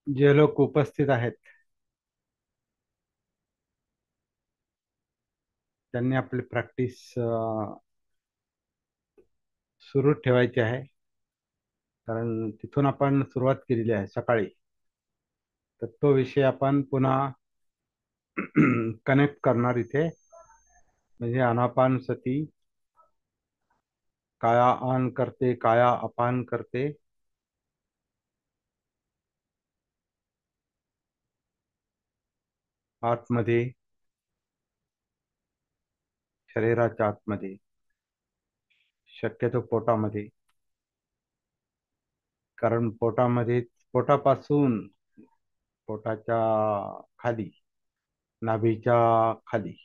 जे लोक उपस्थित आहेत त्यांनी आपली प्रॅक्टिस सुरू ठेवायची आहे. कारण तिथून आपण सुरुवात केलेली आहे सकाळी. तर तो विषय आपण पुन्हा कनेक्ट करणार इथे. म्हणजे आनापान सती काया आन करते, काया अपान करते. आतमध्ये, शरीराच्या आतमध्ये, शक्यतो पोटामध्ये. कारण पोटापासून, पोटाच्या खाली, नाभीच्या खाली,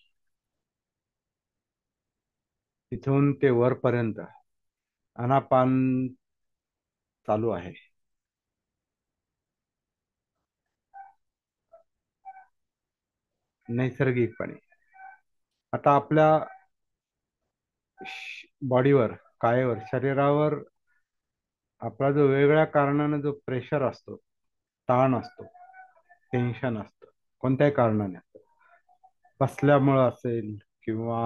तिथून ते वरपर्यंत आनापान चालू आहे नैसर्गिकपणे. आता आपल्या बॉडीवर, कायेवर, शरीरावर आपला जो वेगळ्या कारणाने जो प्रेशर असतो, ताण असतो, टेन्शन असतं, कोणत्याही कारणाने असतं. बसल्यामुळं असेल किंवा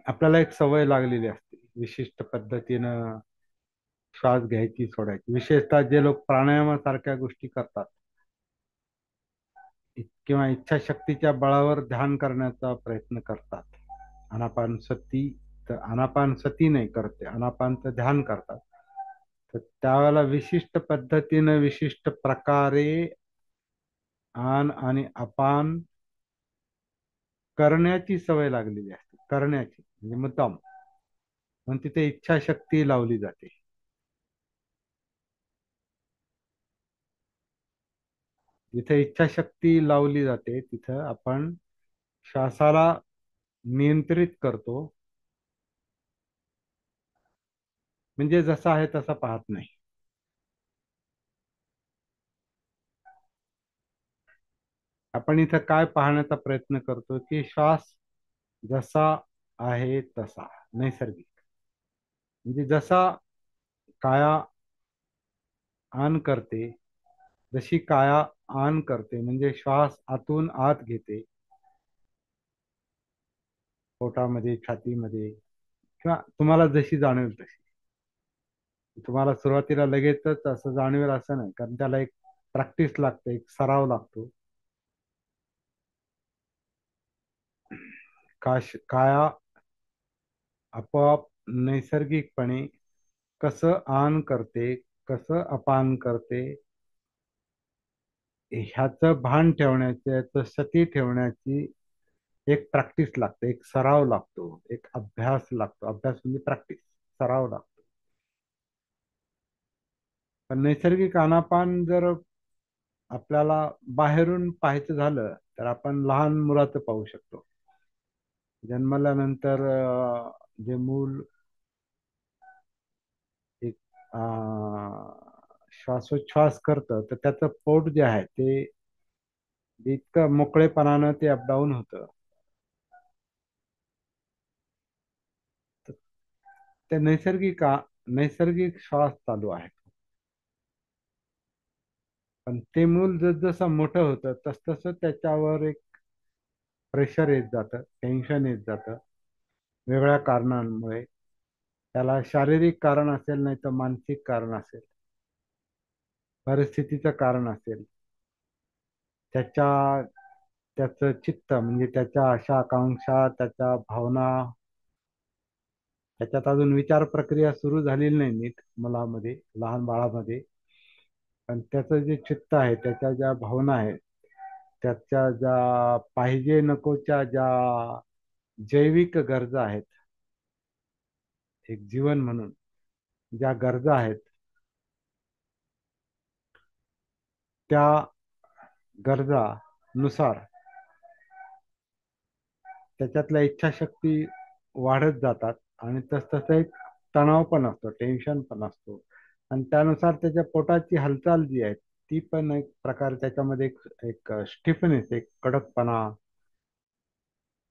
आपल्याला एक सवय लागलेली असते विशिष्ट पद्धतीनं श्वास घ्यायची, सोडायची. विशेषतः जे लोक प्राणायामासारख्या गोष्टी करतात किंवा इच्छाशक्तीच्या बळावर ध्यान करण्याचा प्रयत्न करतात, आनापानसती, तर आनापानसती नाही करते, आनापानचं ध्यान करतात. तर त्यावेळेला विशिष्ट पद्धतीनं, विशिष्ट प्रकारे आन आणि अपान करण्याची सवय लागलेली असते, करण्याची म्हणजे मुद्दाम. म्हणून तिथे इच्छाशक्ती लावली जाते. जिथे इच्छाशक्ती लावली जाते तिथं आपण श्वासाला नियंत्रित करतो. म्हणजे जसा आहे तसा पाहत नाही. आपण इथं काय पाहण्याचा प्रयत्न करतो की श्वास जसा आहे तसा, नैसर्गिक. म्हणजे जसा काया आन करते, जशी काया आन करते म्हणजे श्वास आतून आत घेते, पोटामध्ये, छातीमध्ये, किंवा तुम्हाला जशी जाणवेल तशी. तुम्हाला सुरुवातीला लगेचच असं जाणवेल असं नाही, कारण त्याला एक प्रॅक्टिस लागते, एक सराव लागतो. काया आपोआप नैसर्गिकपणे कसं आन करते, कसं अपान करते, ह्याचं भान ठेवण्याची, ह्याचं सती ठेवण्याची एक प्रॅक्टिस लागते, एक सराव लागतो, एक अभ्यास लागतो. अभ्यास म्हणजे प्रॅक्टिस, सराव लागतो. पण नैसर्गिक आनापान जर आपल्याला बाहेरून पाहायचं झालं तर आपण लहान मुलाचं पाहू शकतो. जन्मल्यानंतर जे मूल एक श्वासोच्छ्वास करतं, तर त्याचं पोट जे आहे ते इतकं मोकळेपणानं ते अपडाऊन होतं. तर ते नैसर्गिक श्वास चालू आहे. पण ते मूल जसं मोठं होतं तसं त्याच्यावर एक प्रेशर येत जातं, टेन्शन येत जातं, वेगळ्या कारणांमुळे. त्याला शारीरिक कारण असेल, नाही तर मानसिक कारण असेल, परिस्थितीचं कारण असेल, त्याच्या त्याचं चित्त म्हणजे त्याच्या आशा आकांक्षा, त्याच्या भावना, त्याच्यात अजून विचार प्रक्रिया सुरू झालेली नाही नीट मुलामध्ये, लहान बाळामध्ये. पण त्याचं जे चित्त आहे, त्याच्या ज्या भावना आहेत, त्याच्या ज्या पाहिजे नकोच्या ज्या जैविक गरजा आहेत, एक जीवन म्हणून ज्या गरजा आहेत, त्या गरजानुसार त्याच्यातल्या इच्छाशक्ती वाढत जातात. आणि तसतसं एक तणाव पण असतो, टेन्शन पण असतो. आणि त्यानुसार त्याच्या पोटाची हालचाल जी आहे ती पण एक प्रकारे त्याच्यामध्ये एक एक स्टिफनेस, एक कडकपणा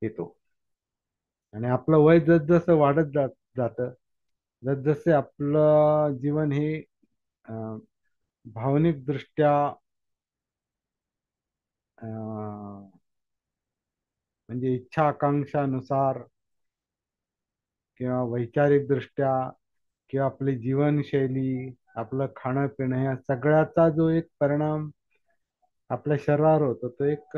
येतो. आणि आपलं वय जसजसं वाढत जातं, जसजसे आपलं जीवन हे भावनिक दृष्ट्या अं, म्हणजे इच्छा आकांक्षानुसार किंवा वैचारिक दृष्ट्या किंवा आपली जीवनशैली, आपलं खाणं पिणं, या सगळ्याचा जो एक परिणाम आपल्या शरीरावर होतो, तो एक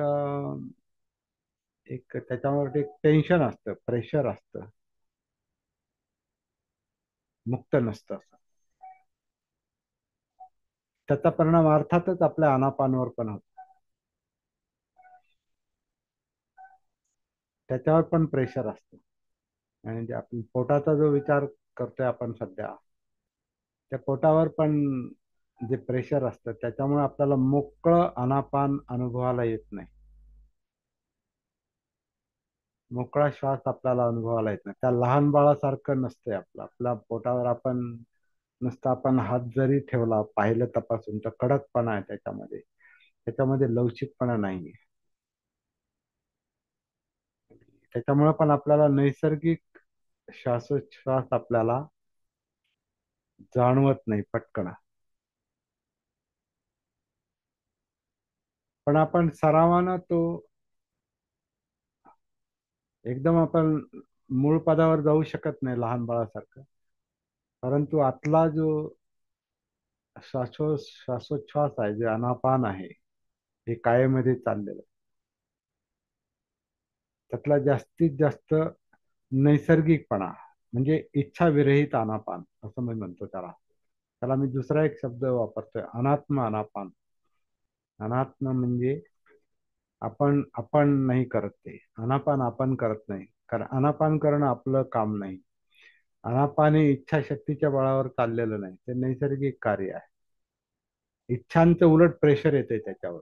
त्याच्यावर एक टेन्शन असतं, प्रेशर असतं, मुक्त नसतं असं. त्याचा परिणाम अर्थातच आपल्या आनापानवर पण होतो. त्याच्यावर पण प्रेशर असतं. आणि जे आपण पोटाचा जो विचार करतोय आपण सध्या, त्या पोटावर पण जे प्रेशर असतं त्याच्यामुळे आपल्याला मोकळं आनापान अनुभवाला येत नाही. मोकळा श्वास आपल्याला अनुभवायला येत नाही. त्या लहान बाळासारखं नसतंय आपलं. आपल्या पोटावर आपण नुसतं आपण हात जरी ठेवला पाहिलं तपासून, तर कडकपणा आहे त्याच्यामध्ये. त्याच्यामध्ये लवचिकपणा नाहीये. त्याच्यामुळे पण आपल्याला नैसर्गिक श्वासोच्छ्वास आपल्याला जाणवत नाही पटकन. पण आपण सरावानं तो एकदम आपण मूळ पदावर जाऊ शकत नाही लहान बाळासारखं. परंतु आतला जो श्वासोच्छ्वास आहे, जे अनापान आहे, हे कायमध्ये चाललेलं, त्यातला जास्तीत जास्त नैसर्गिकपणा म्हणजे इच्छाविरहित अनापान असं मी म्हणतो त्याला. त्याला मी दुसरा एक शब्द वापरतोय, अनात्म अनापान. अनात्म म्हणजे आपण आपण नाही करत ते. अनापान आपण करत नाही, कारण अनापान करणं आपलं काम नाही. अनापान हे इच्छाशक्तीच्या बळावर चाललेलं नाही, ते नैसर्गिक कार्य आहे. इच्छांचं उलट प्रेशर येते त्याच्यावर.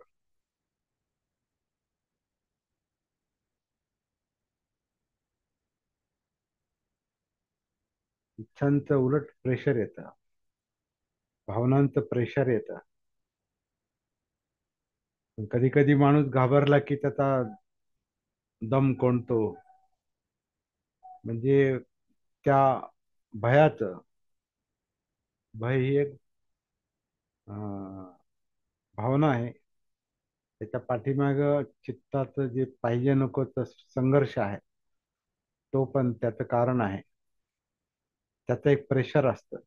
इच्छांचं उलट प्रेशर येतं, भावनांचं प्रेशर येतं. कधी कधी माणूस घाबरला की त्याचा दम कोंडतो. म्हणजे त्या भयाचं, भय ही एक भावना आहे. त्याच्या पाठीमाग चित्ताचं जे पाहिजे नकोच संघर्ष आहे, तो पण त्याचं कारण आहे. त्याचं एक प्रेशर असतं.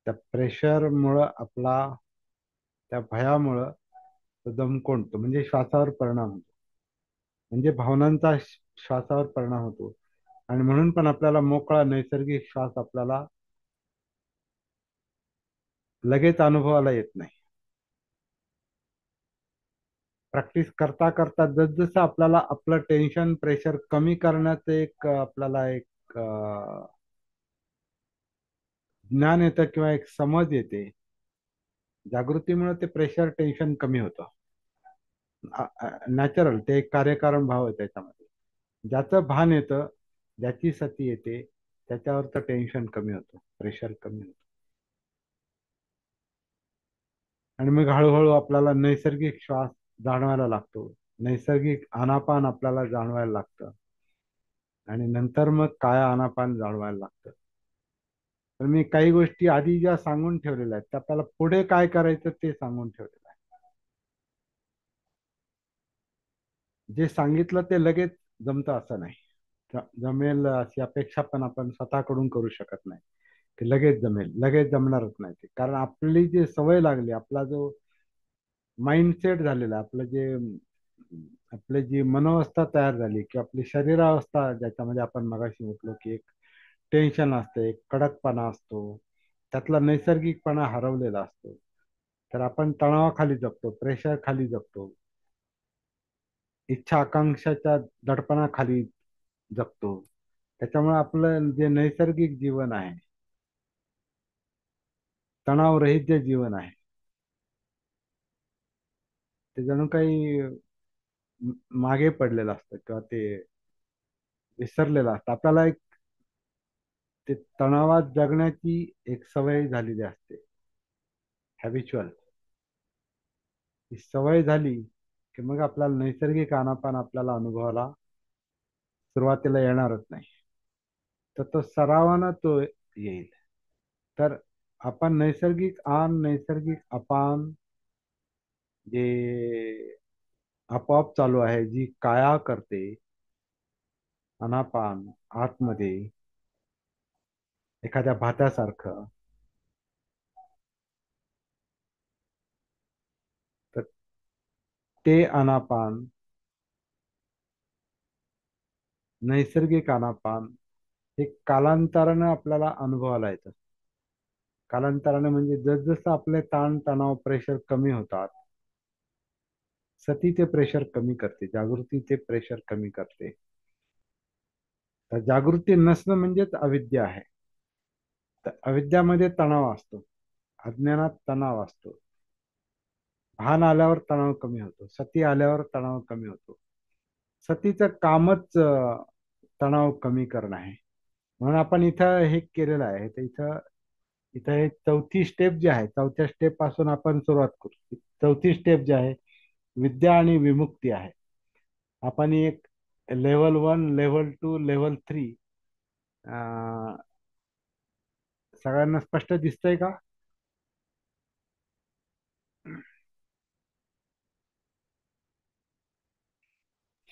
त्या प्रेशरमुळं आपला, त्या भयामुळं तो दम कोंडतो, म्हणजे श्वासावर परिणाम होतो. म्हणजे भावनांचा श्वासावर परिणाम होतो. आणि म्हणून पण आपल्याला मोकळा नैसर्गिक श्वास आपल्याला लगेच अनुभवाला येत नाही. प्रॅक्टिस करता करता जसजसं आपल्याला आपलं टेन्शन प्रेशर कमी करण्याचं एक आपल्याला एक ज्ञान येतं किंवा एक समज येते. जागृतीमुळे ते प्रेशर टेन्शन कमी होतं. नॅचरल ते एक कार्यकारण भाव आहे त्याच्यामध्ये. ज्याचं भान येतं, ज्याची सती येते, त्याच्यावरचं टेन्शन कमी होतं, प्रेशर कमी होतं. आणि मग हळूहळू आपल्याला नैसर्गिक श्वास जाणवायला लागतो. नैसर्गिक आनापान आपल्याला जाणवायला लागतं. आणि नंतर मग काय आनापान जाणवायला लागतं. तर मी काही गोष्टी आधी ज्या सांगून ठेवलेल्या आहेत, त्या आपल्याला पुढे काय करायचं ते सांगून ठेवलेलं आहे. जे सांगितलं ते लगेच जमतं असं नाही. जमेल अशी अपेक्षा पण आपण स्वतःकडून करू शकत नाही की लगेच जमेल. लगेच जमणारच नाही ते, कारण आपली जी सवय लागली, आपला जो माइंडसेट झालेला आहे, आपलं जे आपली जी मनोवस्था तयार झाली किंवा आपली शरीरावस्था, ज्याच्यामध्ये आपण मगाशी म्हटलो की एक टेन्शन असते, एक कडकपणा असतो, त्यातला नैसर्गिकपणा हरवलेला असतो. तर आपण तणावाखाली जगतो, प्रेशर खाली जगतो, इच्छा आकांक्षाच्या दडपणाखाली जगतो. त्याच्यामुळे आपलं जे नैसर्गिक जीवन आहे, तणावरहित जे जीवन आहे, ते जणू काही मागे पडलेलं असतं किंवा ते विसरलेलं असतं. आपल्याला एक ते तणावात जगण्याची एक सवय झालेली असते, हॅबिच्युअल. ही सवय झाली की मग आपल्याला नैसर्गिक आनापान आपल्याला अनुभवाला सुरुवातीला येणारच नाही. तर तो सरावानं तो येईल. तर आपण नैसर्गिक आन नैसर्गिक अपान जे आपोआप चालू आहे, जी काया करते अनापान आतमध्ये एखाद्या भात्यासारखं, तर ते अनापान, नैसर्गिक अनापान हे कालांतरानं आपल्याला अनुभवायला येतं. कालांतराने म्हणजे जसजसं आपले ताण तणाव प्रेशर कमी होतात, सती ते प्रेशर कमी करते, जागृती ते प्रेशर कमी करते. तर जागृती नसणं म्हणजेच अविद्या आहे. तर अविद्यामध्ये तणाव असतो, अज्ञानात तणाव असतो. भान आल्यावर तणाव कमी होतो, सती आल्यावर तणाव कमी होतो. सतीचं कामच तणाव कमी करणं आहे. म्हणून आपण इथं हे केलेलं आहे. तर इथं इथं हे चौथी स्टेप जी आहे, चौथ्या स्टेप पासून आपण सुरुवात करू. चौथी स्टेप जी आहे, विद्या आणि विमुक्ती आहे. आपण एक लेवल 1, लेवल 2, लेवल 3 सगळ्यांना स्पष्ट दिसतंय का?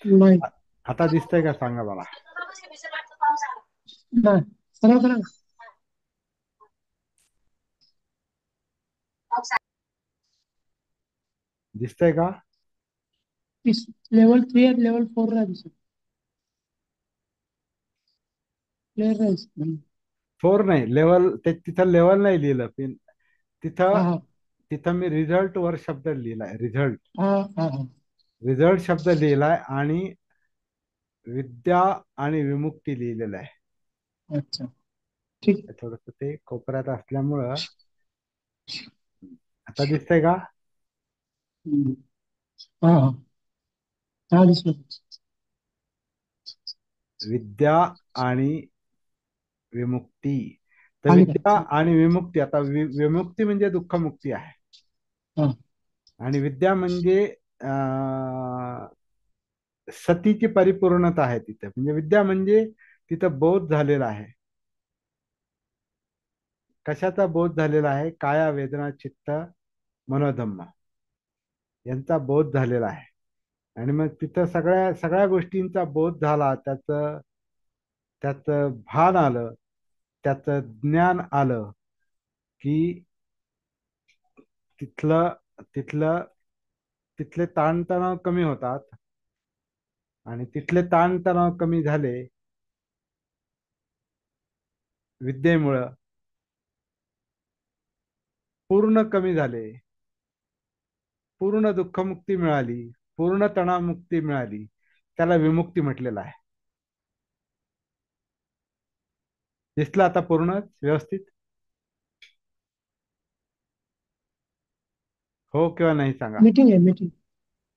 नाही. आ- आता दिसतंय का सांगा मला. नाही. सरळ सरळ. दिसतंय का? लेवल 3 आणि लेवल 4 ला दिसत क्लिअर राहील. फोर नाही, लेवल ते तिथं लेवल नाही लिहिलं पिन. हा तिथं हा तिथं मी रिझल्ट वर शब्द लिहिलाय, रिझल्ट. हा हा हा. रिझल्ट शब्द लिहिलाय आणि विद्या आणि विमुक्ती लिहिलेलं आहे. अच्छा. ठीक. थोडस ते कोपऱ्यात असल्यामुळं. आता दिसतंय का? हम्म. हा हा. हा दिसलं. विद्या आणि विमुक्ती. तर खाली विद्या करा. आणि विमुक्ती, आता विमुक्ती म्हणजे दुःखमुक्ती आहे. हा. आणि विद्या म्हणजे अं, सतीची परिपूर्णता आहे तिथे. म्हणजे विद्या म्हणजे तिथं बोध झालेला आहे. कशाचा बोध झालेला आहे? काया वेदना चित्त मनोधम्म यांचा बोध झालेला आहे. आणि मग तिथं सगळ्या सगळ्या गोष्टींचा बोध झाला, त्याचं त्याचं भान आलं, त्याचं ज्ञान आलं की तिथलं तिथलं तिथले ताणतणाव कमी होतात. आणि तिथले ताणतणाव कमी झाले विद्येमुळं, पूर्ण कमी झाले, पूर्ण दुःखमुक्ती मिळाली, पूर्ण तणावमुक्ती मिळाली, त्याला विमुक्ती म्हटलेलं आहे. दिसलं आता पूर्ण व्यवस्थित? हो किंवा नाही सांगा. मीटिंग आहे मीटिंग.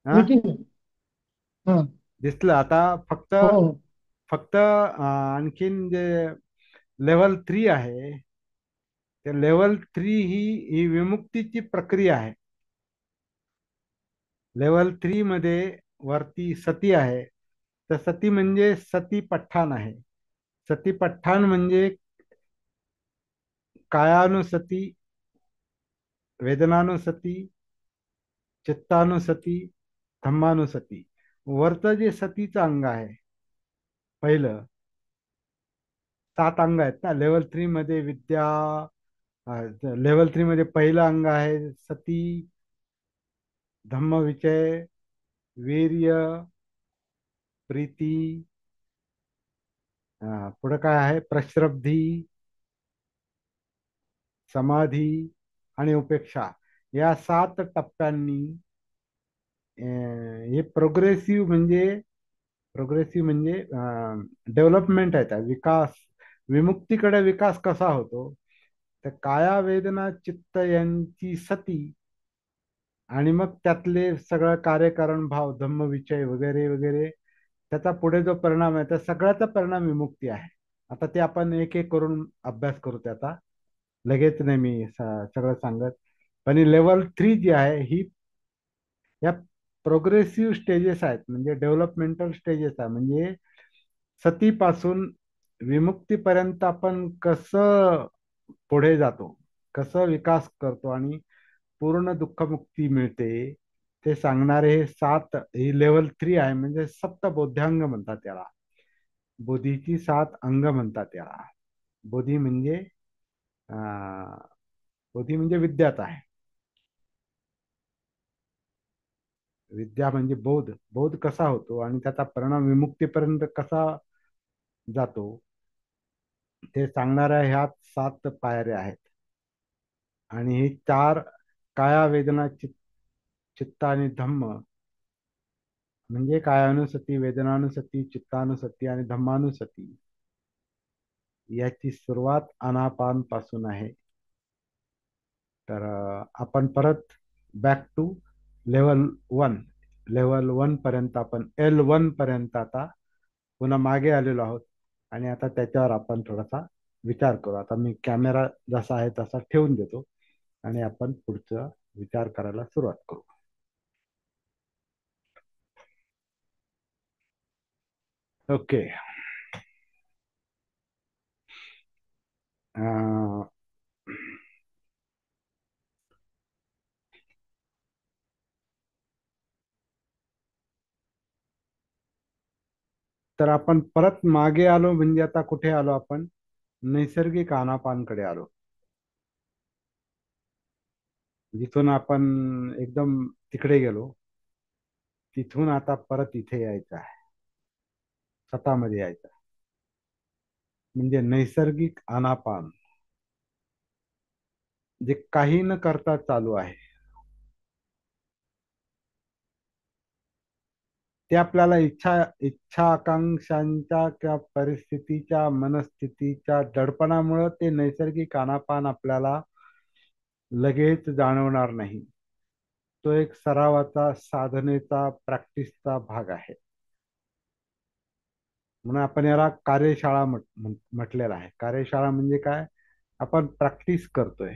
हा, मीटिंग आहे. हा. दिसलं आता. फक्त हो हो. फक्त आणखीन जे लेवल 3 आहे, ते लेवल 3 ही विमुक्तीची प्रक्रिया आहे. लेवल 3 मध्ये वरती सती आहे. तर सती म्हणजे सती पठ्ठाण आहे. सती पठ्ठाण म्हणजे कायानुसती, वेदनानुसती, चित्तानुसती, धम्मानुसती. वरचं जे सतीचं अंग आहे पहिलं, 7 अंग आहेत ना लेवल 3 मध्ये. विद्या लेवल 3 मध्ये पहिलं अंग आहे सती, धम्मविचय, वीर्य, प्रीती. पुढं काय आहे? प्रश्रब्धी, समाधी आणि उपेक्षा. या 7 टप्प्यांनी हे प्रोग्रेसिव्ह म्हणजे डेव्हलपमेंट आहे, त्या विकास. विमुक्तीकडे विकास कसा होतो? तर काया वेदना चित्त यांची सती, आणि मग त्यातले सगळं कार्यकारण भाव, धम्मविचय वगैरे वगैरे, त्याचा पुढे जो परिणाम आहे त्या सगळ्याचा परिणाम विमुक्ती आहे. आता ते आपण एक एक करून अभ्यास करू त्याचा. लगेच नाही मी सगळं सांगत. पण लेवल 3 जी आहे ही या प्रोग्रेसिव्ह स्टेजेस आहेत, म्हणजे डेव्हलपमेंटल स्टेजेस आहे. म्हणजे सतीपासून विमुक्तीपर्यंत आपण कसं पुढे जातो, कसं विकास करतो आणि पूर्ण दुःखमुक्ती मिळते ते सांगणारे हे सात, ही लेवल 3 आहे, म्हणजे सप्त बोधांग म्हणतात त्याला. बोधीची 7 अंग म्हणतात त्याला. बोधी म्हणजे अं, बोधी म्हणजे विद्याच आहे. विद्या म्हणजे बोध. बोध कसा होतो आणि त्याचा परिणाम विमुक्तीपर्यंत कसा जातो ते सांगणाऱ्या ह्या 7 पायऱ्या आहेत. आणि ही 4, काया वेदना चित्त आणि धम्म, म्हणजे कायानुसती, वेदनानुसती, चित्तानुसती आणि धम्मानुसती, याची सुरुवात अनापान पासून आहे. तर आपण परत बॅक टू लेवल 1. लेवल 1 पर्यंत, आपण L1 पर्यंत आता पुन्हा मागे आलेलो आहोत. आणि आता त्याच्यावर आपण थोडासा विचार करू. आता मी कॅमेरा जसा आहे तसा ठेवून देतो आणि आपण पुढचा विचार करायला सुरुवात करू. ओके. अं, तर आपण परत मागे आलो, म्हणजे आता कुठे आलो आपण? नैसर्गिक आनापानकडे आलो. जिथून आपण एकदम तिकडे गेलो, तिथून आता परत इथे यायचं आहे, स्वतःमध्ये यायचं आहे. म्हणजे नैसर्गिक आनापान जे काही न करता चालू आहे, ते आपल्याला इच्छा इच्छा आकांक्षांच्या किंवा परिस्थितीच्या मनस्थितीच्या दडपणामुळं ते नैसर्गिक आनापान आपल्याला लगेच जाणवणार नाही. तो एक सरावाचा, साधनेचा, प्रॅक्टिसचा भाग आहे. म्हणून आपण याला कार्यशाळा म्हटलेला आहे. कार्यशाळा म्हणजे काय? आपण प्रॅक्टिस करतोय.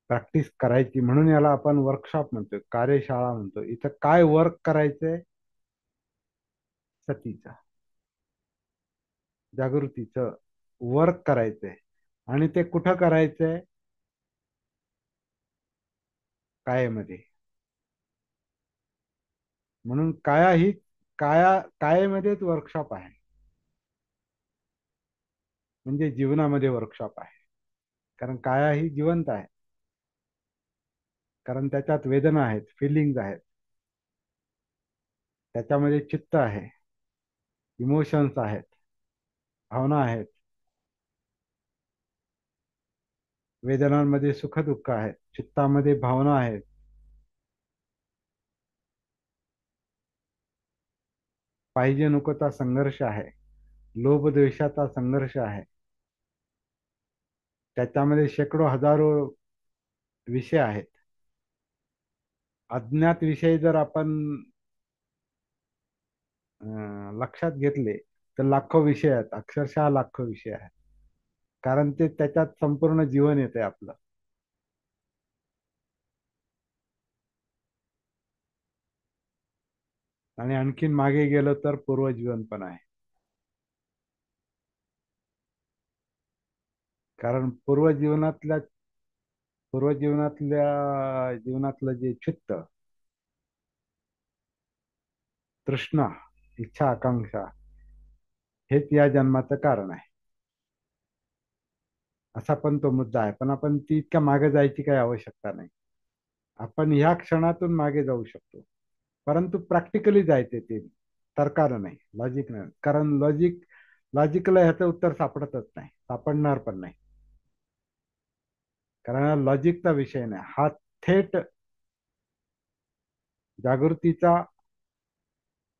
प्रॅक्टिस करायची म्हणून याला आपण वर्कशॉप म्हणतोय, कार्यशाळा म्हणतोय. इथं काय वर्क करायचंय? सतीचं, जागृतीचं वर्क करायचंय. आणि ते कुठं करायचंय? कायेमध्ये. म्हणून काया ही, कायेमध्येच वर्कशॉप आहे, म्हणजे जीवनामध्ये वर्कशॉप आहे. कारण काया ही जिवंत आहे, कारण त्याच्यात वेदना आहेत, फिलिंग्ज आहेत, त्याच्यामध्ये चित्त आहे, इमोशन्स आहेत, भावना आहेत. वेदनांमध्ये सुख दुःख आहेत, चित्तामध्ये भावना आहेत. पाहिजे नकोचा संघर्ष आहे, लोभ द्वेषाचा संघर्ष आहे. त्याच्यामध्ये शेकडो हजारो विषय आहेत. अज्ञात विषय जर आपण लक्षात घेतले तर लाखो विषय आहेत, अक्षरशः लाखो विषय आहेत. कारण ते त्याच्यात संपूर्ण जीवन येते आपलं. आणि आणखीन मागे गेलं तर पूर्वजीवन पण आहे. कारण जीवनातलं जे चित्त, तृष्णा, इच्छा आकांक्षा, हेच या जन्माचं कारण आहे. असा पण तो मुद्दा आहे. पण आपण ती इतक्या मागे जायची काही आवश्यकता नाही. आपण ह्या क्षणातून मागे जाऊ शकतो. परंतु प्रॅक्टिकली जायचे ते, तर्कानं नाही, लॉजिक नाही. कारण लॉजिकला ह्याचं उत्तर सापडतच नाही, सापडणार पण नाही. कारण हा लॉजिकचा विषय नाही, हा थेट जागृतीचा,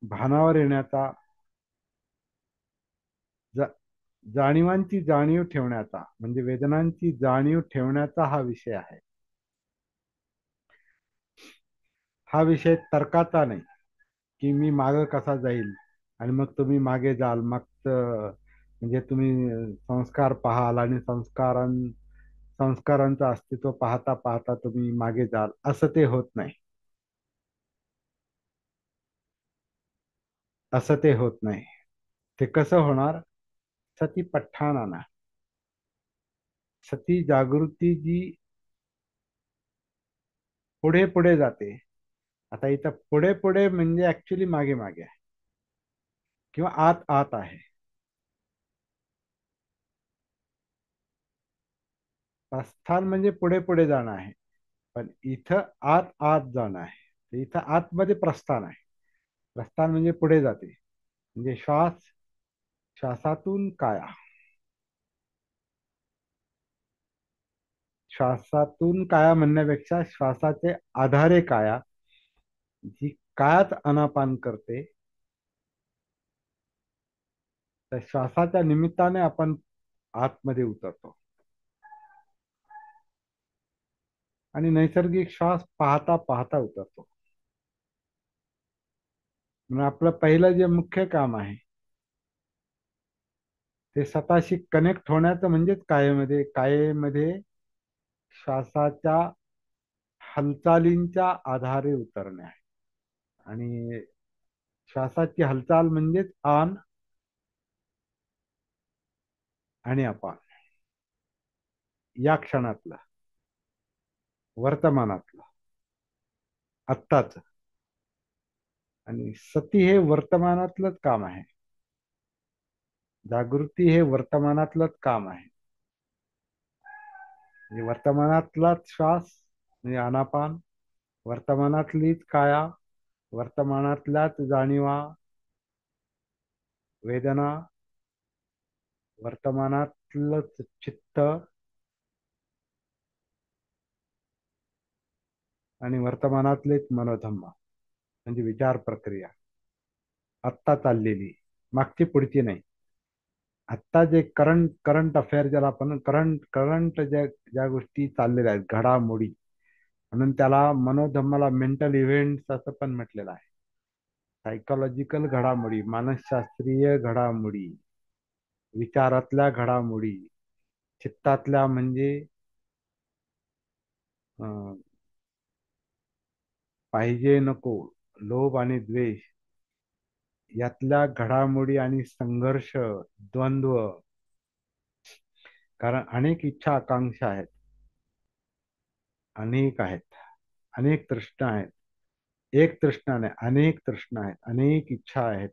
भानावर येण्याचा, जा- जाणीवांची जाणीव ठेवण्याचा, म्हणजे वेदनांची जाणीव ठेवण्याचा हा विषय आहे. हा विषय तर्काचा नाही, की मी माग कसा जाईल आणि मग तुम्ही मागे जाल, मग म्हणजे तुम्ही संस्कार पाहाल आणि संस्कारांचं अस्तित्व पाहता पाहता तुम्ही मागे जाल, असं ते होत नाही. असं ते होत नाही. ते कसं होणार? सतीपठ्ठानाना, सती जागृती जी पुढे पुढे जाते. आता इथं पुढे पुढे म्हणजे ऍक्च्युली मागे मागे आहे किंवा आत आत आहे. प्रस्थान म्हणजे पुढे पुढे जाणं आहे, पण इथं आत आत जाणं आहे. तर इथं आतमध्ये प्रस्थान आहे. प्रस्थान म्हणजे पुढे जाते, म्हणजे श्वास, श्वासातून काया, श्वासातून काया म्हणण्यापेक्षा श्वासाचे आधारे काया, जी कायात आनापान करते, त्या श्वासाच्या निमित्ताने आपण आतमध्ये उतरतो. आणि नैसर्गिक श्वास पाहता पाहता उतरतो. म्हणून आपलं पहिलं जे मुख्य काम आहे ते स्वतःशी कनेक्ट होण्याचं, म्हणजेच कायेमध्ये श्वासाच्या हालचालींच्या आधारे उतरणे आहे. आणि श्वासाची हालचाल म्हणजेच आन आणि अपान, या क्षणातलं, वर्तमानातलं, आत्ताच. आणि सती हे वर्तमानातलंच काम आहे. जागृती हे वर्तमानातलंच काम आहे. म्हणजे वर्तमानातलाच श्वास म्हणजे आनापान, वर्तमानातलीच काया, वर्तमानातल्याच जाणीवा, वेदना, वर्तमानातलंच चित्त आणि वर्तमानातलेच मनोधम्म, म्हणजे विचार प्रक्रिया आत्ता चाललेली, मागची पुढची नाही. आत्ता जे करंट करंट अफेअर, ज्याला आपण करंट करंट ज्या गोष्टी चाललेल्या आहेत, घडामोडी, म्हणून त्याला मनोधम्माला मेंटल इव्हेंट्स असं पण म्हटलेलं आहे. सायकोलॉजिकल घडामोडी, मानसशास्त्रीय घडामोडी, विचारातल्या घडामोडी, चित्तातल्या म्हणजे अं, पाहिजे नको, लोभ आणि द्वेष यातल्या घडामोडी आणि संघर्ष, द्वंद्व. कारण अनेक इच्छा आकांक्षा आहेत, अनेक आहेत, अनेक तृष्णा आहेत. एक तृष्णा नाही, अनेक तृष्णा आहेत, अनेक इच्छा आहेत.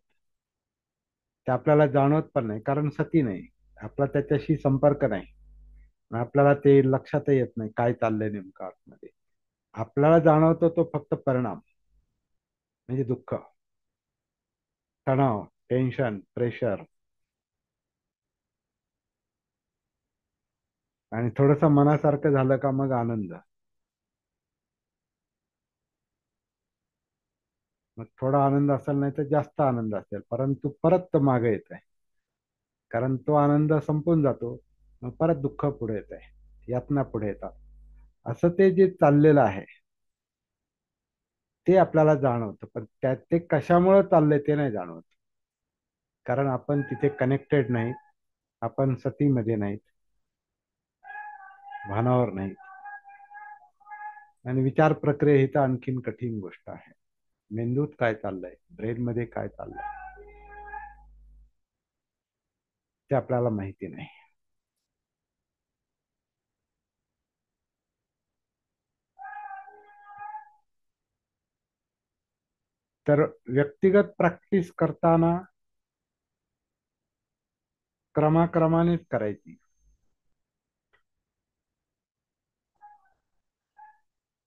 ते आपल्याला जाणवत पण नाही, कारण सती नाही, आपला त्याच्याशी संपर्क नाही. आपल्याला ते लक्षात येत नाही काय चाललंय नेमकं आतमध्ये. आपल्याला जाणवतो तो फक्त परिणाम, म्हणजे दुःख, तणाव, टेन्शन, प्रेशर. आणि थोडस मनासारखं झालं का मग आनंद. मग थोडा आनंद असेल, नाही तर जास्त आनंद असेल, परंतु परत तो मागे येत आहे, कारण तो आनंद संपून जातो. मग परत दुःख पुढे येत आहे, यातना पुढे येतात. असं ते जे चाललेलं आहे ते आपल्याला जाणवतं, पण त्यात ते कशामुळे चाललंय ते नाही जाणवत. कारण आपण तिथे कनेक्टेड नाही, आपण सतीमध्ये नाहीत, भानावर नाहीत. आणि विचार प्रक्रिया ही तर आणखीन कठीण गोष्ट आहे. मेंदूत काय चाललंय, ब्रेन मध्ये काय चाललंय, ते आपल्याला माहिती नाही. तर व्यक्तिगत प्रॅक्टिस करताना क्रमाक्रमानेच करायची.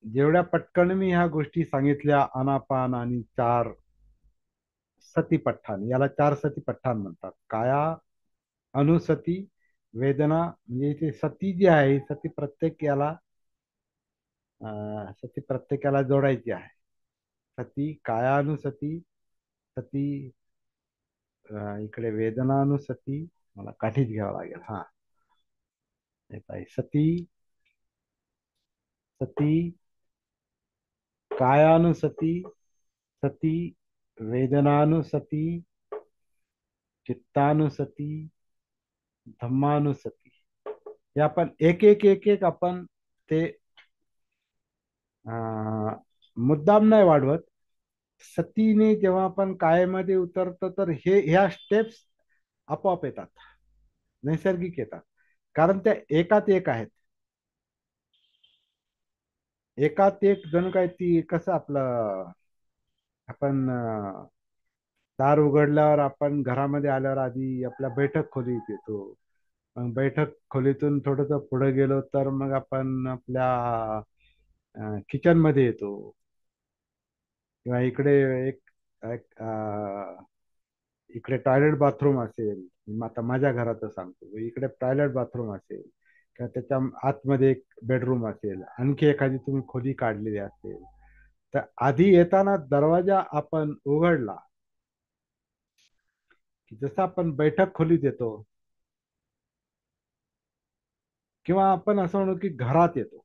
जेवढ्या पटकन मी ह्या गोष्टी सांगितल्या, अनापान आणि चार सतीपठ्ठान, याला चार सतीपठ्ठान म्हणतात. काया, अनुसती, वेदना, म्हणजे इथे सती जी आहे ही सती प्रत्येक याला सती प्रत्येकाला जोडायची आहे. सती कायानुसती, सती इकडे वेदनानुसती, मला काठीच घ्यावं लागेल. हा, येत आहे. सती, सती कायानुसती, सती वेदनानुसती, चित्तानुसती, धम्मानुसती. हे आपण एक एक एक एक आपण ते मुद्दाम नाही वाढवत. सतीने जेव्हा आपण कायमध्ये उतरतो तर ह्या स्टेप्स आपोआप येतात. नैसर्गिक येतात. कारण त्या एकात एक आहेत. एकात एक जणू काय ती कसं आपलं, आपण दार उघडल्यावर आपण घरामध्ये आल्यावर आधी आपल्या बैठक खोलीत येतो. मग बैठक खोलीतून थोडस पुढे गेलो तर मग आपण आपल्या किचन मध्ये येतो. किंवा इकडे एक, एक इकडे टॉयलेट बाथरूम असेल. आता माझ्या घराचं सांगतो, इकडे टॉयलेट बाथरूम असेल किंवा त्याच्या आतमध्ये एक बेडरूम असेल, आणखी एखादी तुम्ही खोली काढलेली असेल, तर आधी येताना दरवाजा आपण उघडला की जसं आपण बैठक खोलीत येतो, किंवा आपण असं म्हणू की घरात येतो.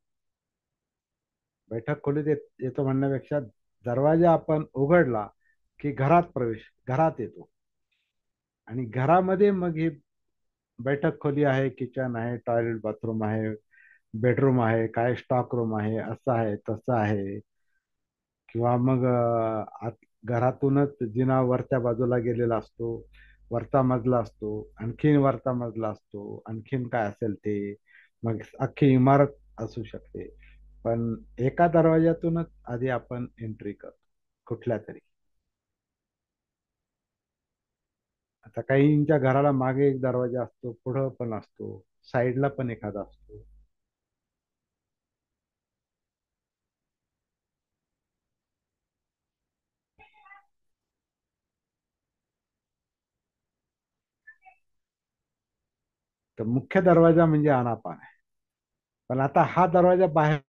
बैठक खोलीत येतो म्हणण्यापेक्षा दरवाजा आपण उघडला की घरात येतो. आणि घरामध्ये मग ही बैठक खोली आहे, किचन आहे, टॉयलेट बाथरूम आहे, बेडरूम आहे, काय स्टॉक रूम आहे, असं आहे तसं आहे. किंवा मग घरातूनच जिना वरच्या बाजूला गेलेला असतो, वरचा मजला असतो, आणखीन वरचा मजला असतो, आणखीन काय असेल ते, मग अख्खी इमारत असू शकते. पण एका दरवाज्यातूनच आधी आपण एंट्री करतो कुठल्या तरी. आता काहींच्या घराला मागे एक दरवाजा असतो, पुढं पण असतो, साईडला पण एखादा असतो. तर मुख्य दरवाजा म्हणजे आनापान आहे. पण आता हा दरवाजा बाहेर,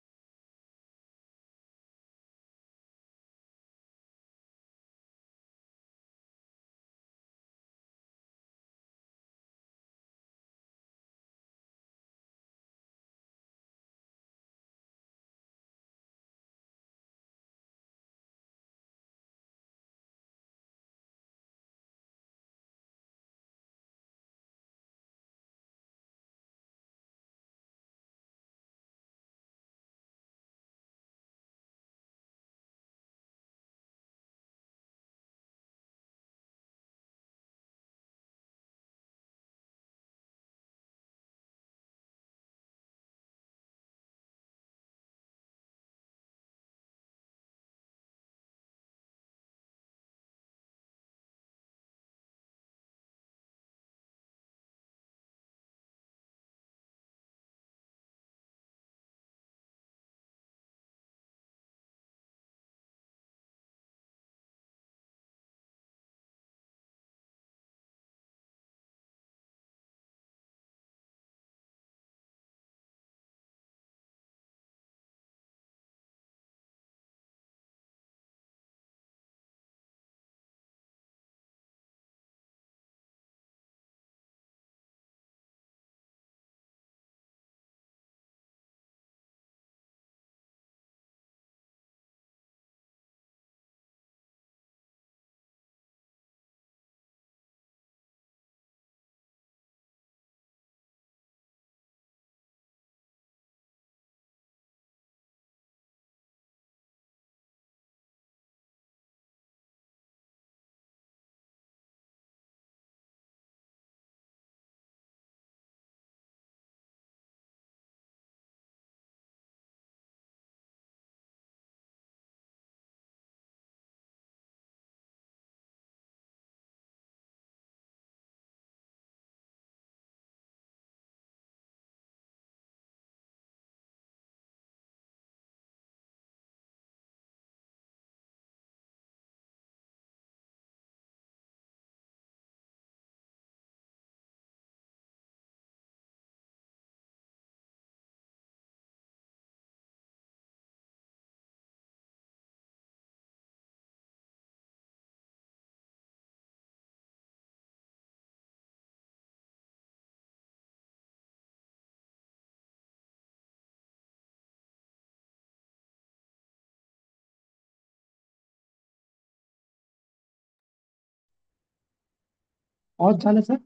और झालं सर?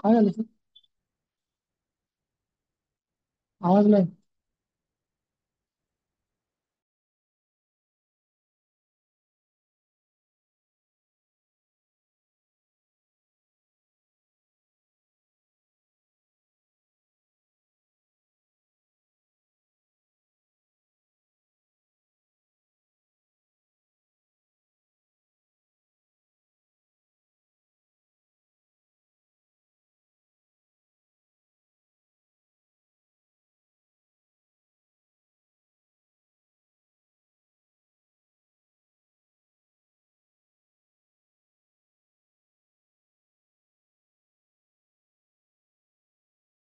काय झालं सर? आवाज नाही.